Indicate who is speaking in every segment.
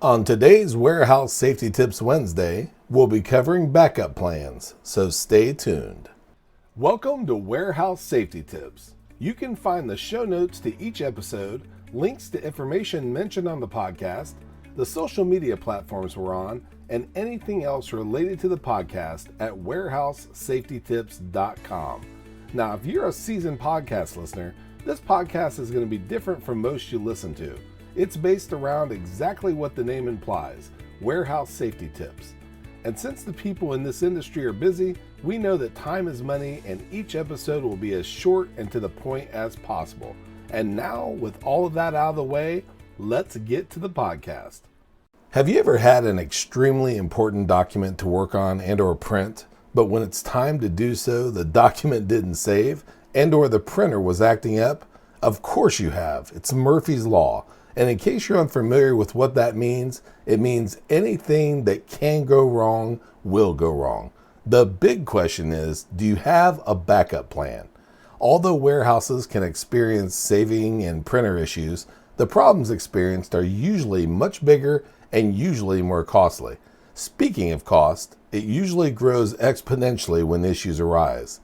Speaker 1: On today's Warehouse Safety Tips Wednesday, we'll be covering backup plans, so stay tuned. Welcome to Warehouse Safety Tips. You can find the show notes to each episode, links to information mentioned on the podcast, the social media platforms we're on, and anything else related to the podcast at warehousesafetytips.com. Now, if you're a seasoned podcast listener, this podcast is going to be different from most you listen to. It's based around exactly what the name implies, warehouse safety tips. And since the people in this industry are busy, we know that time is money and each episode will be as short and to the point as possible. And now, with all of that out of the way, let's get to the podcast. Have you ever had an extremely important document to work on and or print, but when it's time to do so, the document didn't save and or the printer was acting up? Of course you have. It's Murphy's Law. And in case you're unfamiliar with what that means, it means anything that can go wrong will go wrong. The big question is, do you have a backup plan? Although warehouses can experience saving and printer issues, the problems experienced are usually much bigger and usually more costly. Speaking of cost, it usually grows exponentially when issues arise.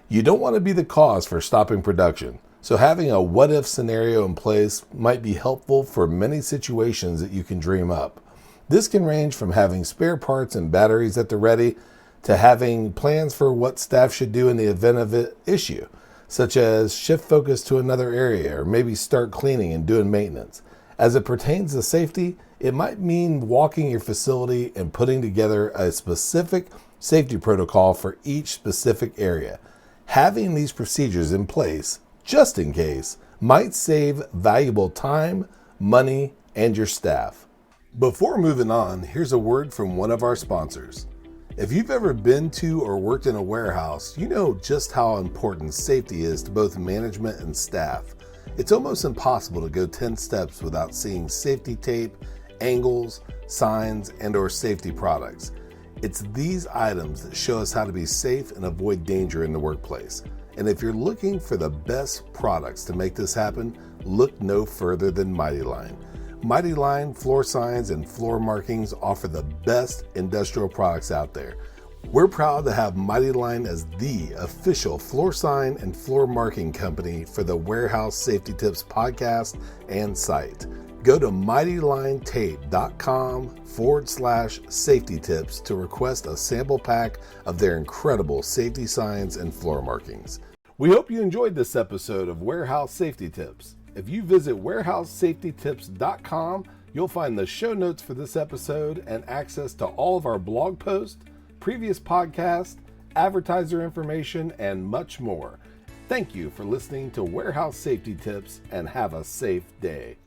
Speaker 1: You don't want to be the cause for stopping production. So having a what-if scenario in place might be helpful for many situations that you can dream up. This can range from having spare parts and batteries at the ready to having plans for what staff should do in the event of an issue, such as shift focus to another area or maybe start cleaning and doing maintenance. As it pertains to safety, it might mean walking your facility and putting together a specific safety protocol for each specific area. Having these procedures in place just in case, might save valuable time, money, and your staff. Before moving on, here's a word from one of our sponsors. If you've ever been to or worked in a warehouse, you know just how important safety is to both management and staff. It's almost impossible to go 10 steps without seeing safety tape, angles, signs, and or safety products. It's these items that show us how to be safe and avoid danger in the workplace. And if you're looking for the best products to make this happen, look no further than Mighty Line. Mighty Line floor signs and floor markings offer the best industrial products out there. We're proud to have Mighty Line as the official floor sign and floor marking company for the Warehouse Safety Tips podcast and site. Go to mightylinetape.com/safety tips to request a sample pack of their incredible safety signs and floor markings. We hope you enjoyed this episode of Warehouse Safety Tips. If you visit warehousesafetytips.com, you'll find the show notes for this episode and access to all of our blog posts, previous podcasts, advertiser information, and much more. Thank you for listening to Warehouse Safety Tips and have a safe day.